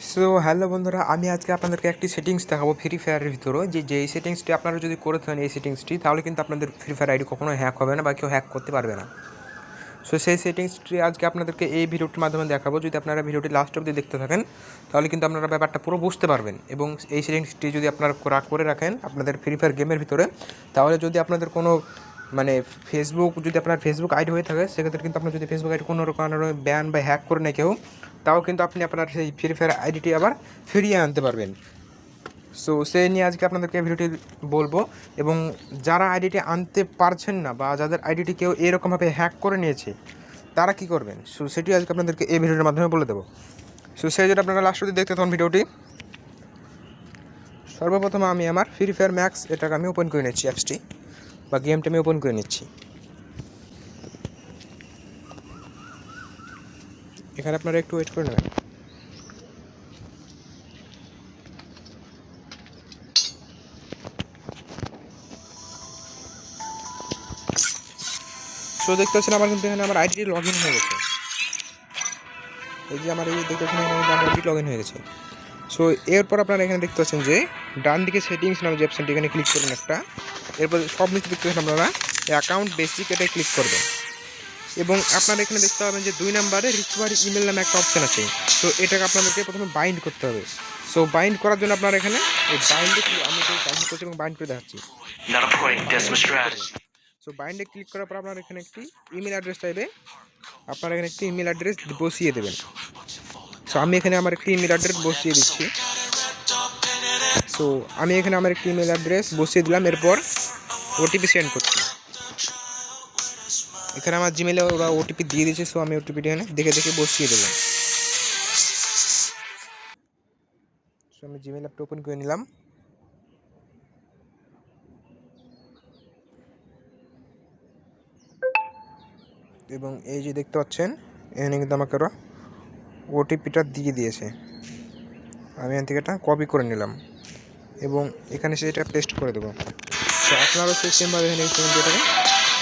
So hello বন্ধুরা, আমি আজকে আপনাদেরকে একটি সেটিংস দেখাবো ফ্রি ফায়ারের ভিতরে যেই সেটিংসটি আপনারা যদি করে থাকেন এই সেটিংসটি, তাহলে কিন্তু আপনাদের ফ্রি ফায়ার আইডি কখনো হ্যাক হবে না বা কেউ হ্যাক করতে পারবে না। সো সেই সেটিংসটি আজকে আপনাদেরকে এই ভিডিওটির মাধ্যমে দেখাবো। যদি আপনারা ভিডিওটি লাস্ট অবধি দেখতে থাকেন তাহলে কিন্তু আপনারা ব্যাপারটা পুরো বুঝতে পারবেন। এবং এই সেটিংসটি যদি আপনারা করে রাখেন আপনাদের ফ্রি ফায়ার গেমের ভিতরে, তাহলে যদি আপনাদের কোনো যদি আপনার ফেসবুক আইডি হয়ে থাকে, সেক্ষেত্রে কিন্তু আপনার যদি ফেসবুক আইডি কোনো কারণে ব্যান বা হ্যাক করে নেয় কেউ, তাও কিন্তু আপনি আপনার সেই ফ্রি ফায়ার আইডিটি আবার ফিরিয়ে আনতে পারবেন। সো সেই নিয়ে আজকে আপনাদেরকে ভিডিওটি বলবো। এবং যারা আইডিটি আনতে পারছেন না বা যাদের আইডিটি কেউ এরকমভাবে হ্যাক করে নিয়েছে, তারা কি করবেন, সো সেটি আজকে আপনাদেরকে এই ভিডিওর মাধ্যমে বলে দেবো। সো সেই জন্য আপনারা লাস্ট অবধি দেখতে থাকুন ভিডিওটি। সর্বপ্রথম আমি আমার ফ্রি ফায়ার ম্যাক্স এটাকে আমি ওপেন করে নিচ্ছি, অ্যাপসটি বা গেমটা আমি ওপেন করে নিচ্ছি। এখানে আপনারা একটু ওয়েট করে নেবেন। সো দেখতে পাচ্ছেন আমার কিন্তু এখানে আমার আইডিটি লগ ইন হয়ে গেছে। এই যে আমার এই দেখতে পাচ্ছেন আমার আইডি লগ ইন হয়ে গেছে। সো এরপর আপনারা এখানে দেখতে পাচ্ছেন যে ডান দিকে সেটিংস নামে যে অপশানটি, এখানে ক্লিক করবেন একটা। এরপর সব নিচে দেখতে পাচ্ছেন আপনারা অ্যাকাউন্ট বেসিক, এটাই ক্লিক করবেন। এবং আপনারা এখানে দেখতে পাবেন যে 2 নম্বরে রিকভারি ইমেল নামে একটা অপশান আছে। সো এটাকে আপনাদেরকে প্রথমে বাইন্ড করতে হবে। সো বাইন্ড করার জন্য আপনারা এখানে এই বাইন্ডে আমি বাইন্ড করছি এবং বাইন্ড করে দেখাচ্ছি। সো বাইন্ডে ক্লিক করার পর আপনারা এখানে একটি ইমেল অ্যাড্রেস চাইবে, আপনারা এখানে একটি ইমেল অ্যাড্রেস বসিয়ে দেবেন। সো আমি এখানে আমার একটি ইমেল অ্যাড্রেস বসিয়ে দিচ্ছি। সো আমি এখানে আমার একটি ইমেল অ্যাড্রেস বসিয়ে দিলাম। এরপর ওটিপি সেন্ড করছি। এখানে আমার জিমেলে ওরা ওটিপি দিয়ে দিয়েছে। সো আমি ওটিপিটি এখানে দেখে দেখে বসিয়ে দেবো। সো আমি জিমেল অ্যাপটা ওপেন করে নিলাম। এবং এই যে দেখতে পাচ্ছেন এখানে কিন্তু আমাকে ওরা ওটিপিটা দিয়ে দিয়েছে। আমি এখান থেকে এটা কপি করে নিলাম এবং এখানে সেটা পেস্ট করে দেবো। তো আপনারাও সেই সেমভাবে এখানে এটাকে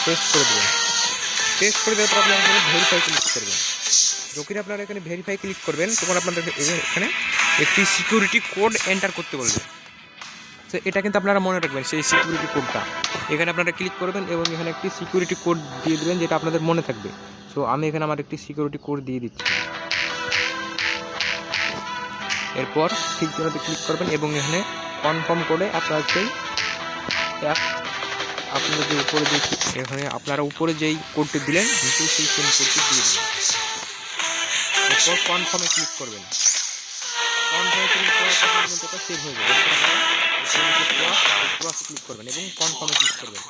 পেস্ট করে দেবেন। পেস্ট করে দেওয়ার পর আপনারা এখানে ভেরিফাই ক্লিক করবেন। যখন আপনারা এখানে ভেরিফাই ক্লিক করবেন তখন আপনাদের এখানে একটি সিকিউরিটি কোড এন্টার করতে বলবে। তো এটা কিন্তু আপনারা মনে রাখবেন, সেই সিকিউরিটি কোডটা এখানে আপনারা ক্লিক করবেন এবং এখানে একটি সিকিউরিটি কোড দিয়ে দেবেন যেটা আপনাদের মনে থাকবে। সো আমি এখানে আমার একটি সিকিউরিটি কোড দিয়ে দিচ্ছি। এরপর ঠিক জায়গাতে ক্লিক করবেন এবং এখানে কনফার্ম করে আপনার সেই আপনারা যে উপরে যে এখানে আপনারা উপরে যেই কোডটি দিলেন নিচে সেই সেম কোডটি দিয়ে দেবেন। এরপর কনফার্মে ক্লিক করবেন। কনফার্মে ক্লিক করার পর কিন্তু এটা সেভ হয়ে যাবে। ক্রসে ক্লিক করবেন এবং কনফার্মে ক্লিক করবেন।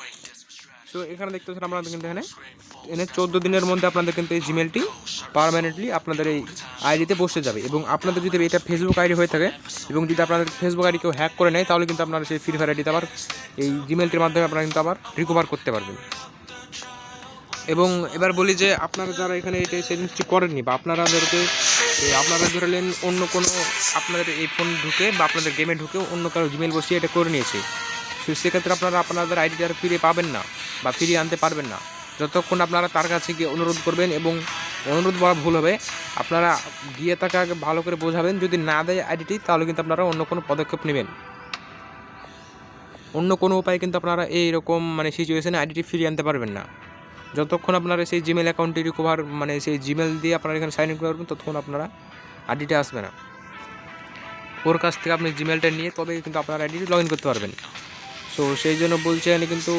সো এখানে দেখতে পাচ্ছেন আপনাদের কিন্তু এখানে 14 দিনের মধ্যে আপনাদের কিন্তু এই জিমেলটি পার্মানেন্টলি আপনাদের এই আইডিতে বসে যাবে। এবং আপনাদের যদি এটা ফেসবুক আইডি হয়ে থাকে এবং যদি আপনাদের ফেসবুক আইডি কেউ হ্যাক করে নেয়, তাহলে কিন্তু আপনারা সেই ফ্রি ফায়ার আইডিতে আবার এই জিমেলটির মাধ্যমে আপনারা কিন্তু আবার রিকভার করতে পারবেন। এবং এবার বলি যে আপনারা যারা এখানে এটা সেটিংসটি করেননি বা আপনারা ধরলেন অন্য কোনো আপনাদের এই ফোন ঢুকে বা আপনাদের গেমে ঢুকেও অন্য কারো জিমেল বসিয়ে এটা করে নিয়েছে, সেক্ষেত্রে আপনারা আপনাদের আইডিটা আর ফিরে পাবেন না বা ফিরিয়ে আনতে পারবেন না যতক্ষণ আপনারা তার কাছে গিয়ে অনুরোধ করবেন। এবং অনুরোধ বলা ভুল হবে, আপনারা গিয়ে তাকে আগে ভালো করে বোঝাবেন। যদি না দেয় আইডিটি, তাহলে কিন্তু আপনারা অন্য কোনো পদক্ষেপ নেবেন। অন্য কোনো উপায়ে কিন্তু আপনারা এইরকম সিচুয়েশানে আইডিটি ফিরিয়ে আনতে পারবেন না। যতক্ষণ আপনারা সেই জিমেল অ্যাকাউন্টটি রিকভার সেই জিমেল দিয়ে আপনারা এখানে সাইন ইন করবেন, ততক্ষণ আপনারা আইডিটা আসবে না। ওর কাছ থেকে আপনি জিমেলটা নিয়ে তবে কিন্তু আপনার আইডিটি লগ ইন করতে পারবেন। সো সেই জন্য বলছি এখানে কিন্তু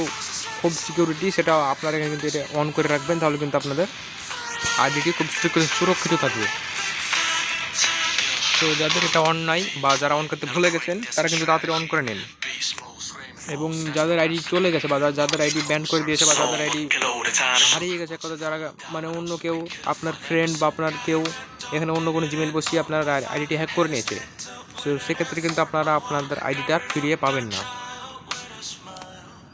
খুব সিকিউরিটি, সেটা আপনারা এখানে কিন্তু এটা অন করে রাখবেন, তাহলে কিন্তু আপনাদের আইডিটি খুব সুরক্ষিত থাকবে। তো যাদের এটা অন নাই বা যারা অন করতে ভুলে গেছেন, তারা কিন্তু তাড়াতাড়ি অন করে নিন। এবং যাদের আইডি চলে গেছে বা যাদের আইডি ব্যান করে দিয়েছে বা যাদের আইডি হারিয়ে গেছে, যারা অন্য কেউ আপনার ফ্রেন্ড বা আপনার কেউ এখানে অন্য কোনো জিমেল বসিয়ে আপনার আইডিটি হ্যাক করে নিয়েছে, সো সেক্ষেত্রে কিন্তু আপনারা আপনাদের আইডিটা ফিরিয়ে পাবেন না।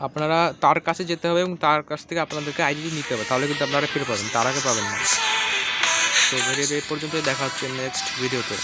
আপনারা তার কাছে যেতে হবে এবং তার কাছ থেকে আপনাদেরকে আইডিটি নিতে হবে, তাহলে কিন্তু আপনারা ফিরে পাবেন, তার আগে পাবেন না। তো ভিডিও এই পর্যন্ত, দেখা হচ্ছে নেক্সট ভিডিওতে।